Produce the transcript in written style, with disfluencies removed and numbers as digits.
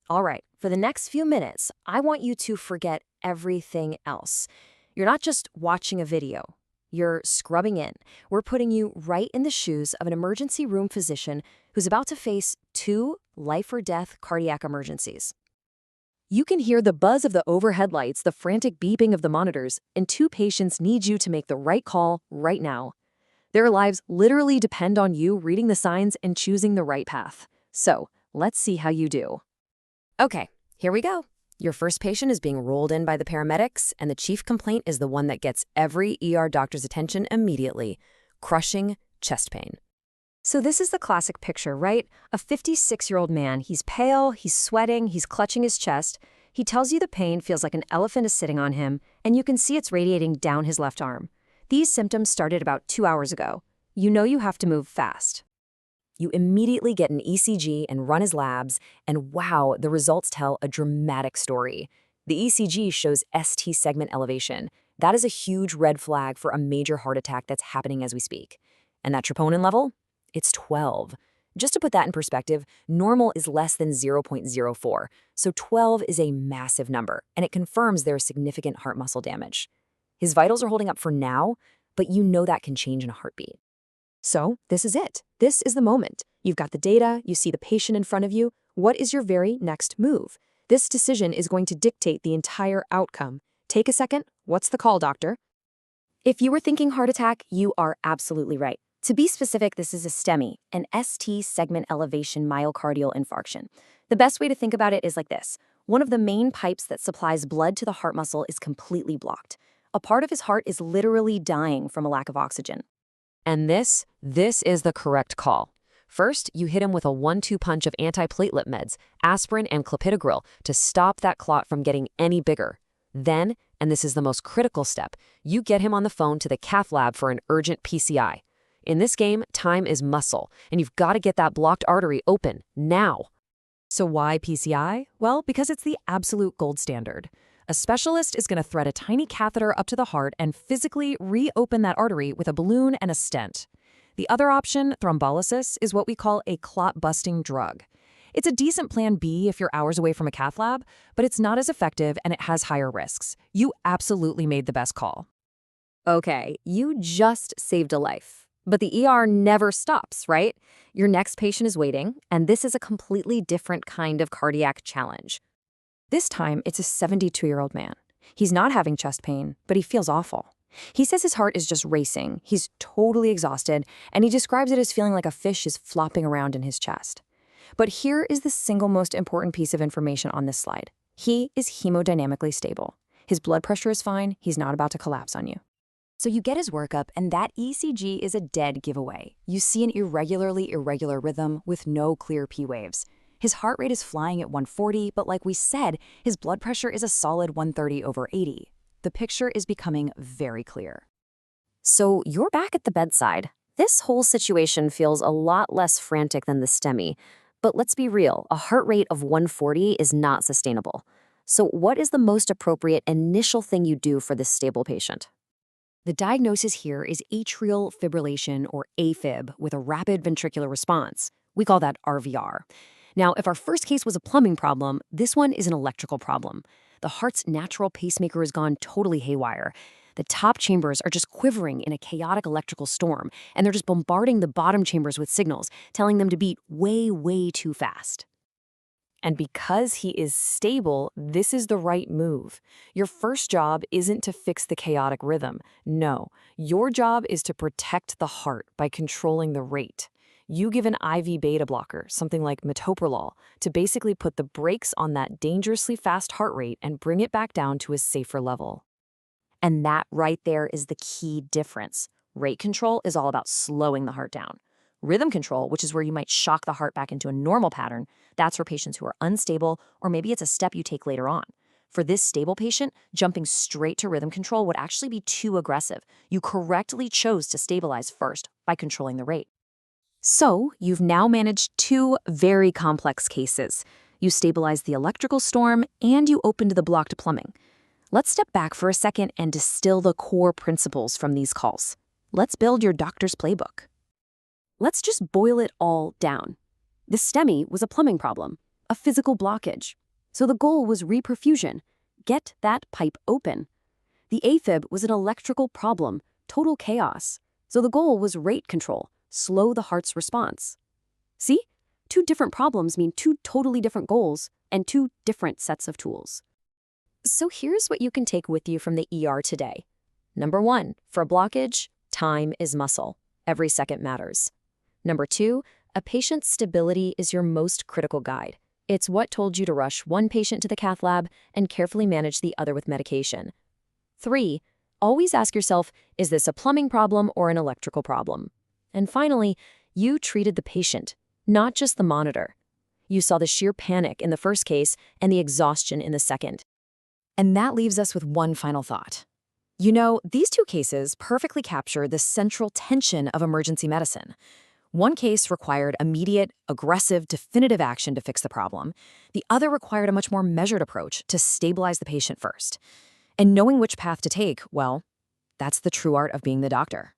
All right, for the next few minutes, I want you to forget everything else. You're not just watching a video. You're scrubbing in. We're putting you right in the shoes of an emergency room physician who's about to face two life-or-death cardiac emergencies. You can hear the buzz of the overhead lights, the frantic beeping of the monitors, and two patients need you to make the right call right now. Their lives literally depend on you reading the signs and choosing the right path. So, let's see how you do. Okay, here we go. Your first patient is being rolled in by the paramedics, and the chief complaint is the one that gets every ER doctor's attention immediately: crushing chest pain. So this is the classic picture, right? A 56-year-old man. He's pale, he's sweating, he's clutching his chest. He tells you the pain feels like an elephant is sitting on him, and you can see it's radiating down his left arm. These symptoms started about 2 hours ago. You know you have to move fast. You immediately get an ECG and run his labs, and wow, the results tell a dramatic story. The ECG shows ST segment elevation. That is a huge red flag for a major heart attack that's happening as we speak. And that troponin level? It's 12. Just to put that in perspective, normal is less than 0.04, so 12 is a massive number, and it confirms there is significant heart muscle damage. His vitals are holding up for now, but you know that can change in a heartbeat. So this is it. This is the moment. You've got the data, you see the patient in front of you. What is your very next move? This decision is going to dictate the entire outcome. Take a second. What's the call, doctor? If you were thinking heart attack, you are absolutely right. To be specific, this is a STEMI, an ST segment elevation myocardial infarction. The best way to think about it is like this. One of the main pipes that supplies blood to the heart muscle is completely blocked. A part of his heart is literally dying from a lack of oxygen. And this is the correct call. First, you hit him with a 1-2 punch of antiplatelet meds, aspirin and clopidogrel, to stop that clot from getting any bigger. Then, and this is the most critical step, you get him on the phone to the cath lab for an urgent PCI. In this game, time is muscle, and you've got to get that blocked artery open, now. So why PCI? Well, because it's the absolute gold standard. A specialist is going to thread a tiny catheter up to the heart and physically reopen that artery with a balloon and a stent. The other option, thrombolysis, is what we call a clot-busting drug. It's a decent plan B if you're hours away from a cath lab, but it's not as effective and it has higher risks. You absolutely made the best call. Okay, you just saved a life. But the ER never stops, right? Your next patient is waiting, and this is a completely different kind of cardiac challenge. This time, it's a 72-year-old man. He's not having chest pain, but he feels awful. He says his heart is just racing, he's totally exhausted, and he describes it as feeling like a fish is flopping around in his chest. But here is the single most important piece of information on this slide. He is hemodynamically stable. His blood pressure is fine, he's not about to collapse on you. So you get his workup, and that ECG is a dead giveaway. You see an irregularly irregular rhythm with no clear P waves. His heart rate is flying at 140, but like we said, his blood pressure is a solid 130/80. The picture is becoming very clear. So you're back at the bedside. This whole situation feels a lot less frantic than the STEMI. But let's be real, a heart rate of 140 is not sustainable. So what is the most appropriate initial thing you do for this stable patient? The diagnosis here is atrial fibrillation, or AFib, with a rapid ventricular response. We call that RVR. Now, if our first case was a plumbing problem, this one is an electrical problem. The heart's natural pacemaker has gone totally haywire. The top chambers are just quivering in a chaotic electrical storm, and they're just bombarding the bottom chambers with signals, telling them to beat way, way too fast. And because he is stable, this is the right move. Your first job isn't to fix the chaotic rhythm. No, your job is to protect the heart by controlling the rate. You give an IV beta blocker, something like metoprolol, to basically put the brakes on that dangerously fast heart rate and bring it back down to a safer level. And that right there is the key difference. Rate control is all about slowing the heart down. Rhythm control, which is where you might shock the heart back into a normal pattern, that's for patients who are unstable, or maybe it's a step you take later on. For this stable patient, jumping straight to rhythm control would actually be too aggressive. You correctly chose to stabilize first by controlling the rate. So, you've now managed two very complex cases. You stabilized the electrical storm, and you opened the blocked plumbing. Let's step back for a second and distill the core principles from these calls. Let's build your doctor's playbook. Let's just boil it all down. The STEMI was a plumbing problem. a physical blockage. So the goal was reperfusion. Get that pipe open. The AFib was an electrical problem, total chaos. So the goal was rate control, slow the heart's response. See? Two different problems mean two totally different goals and two different sets of tools. So here's what you can take with you from the ER today. Number 1, for a blockage, time is muscle. Every second matters. Number 2, a patient's stability is your most critical guide. It's what told you to rush one patient to the cath lab and carefully manage the other with medication. 3, always ask yourself, is this a plumbing problem or an electrical problem? And finally, you treated the patient, not just the monitor. You saw the sheer panic in the first case and the exhaustion in the second. And that leaves us with one final thought. You know, these two cases perfectly capture the central tension of emergency medicine. One case required immediate, aggressive, definitive action to fix the problem. The other required a much more measured approach to stabilize the patient first. And knowing which path to take, well, that's the true art of being the doctor.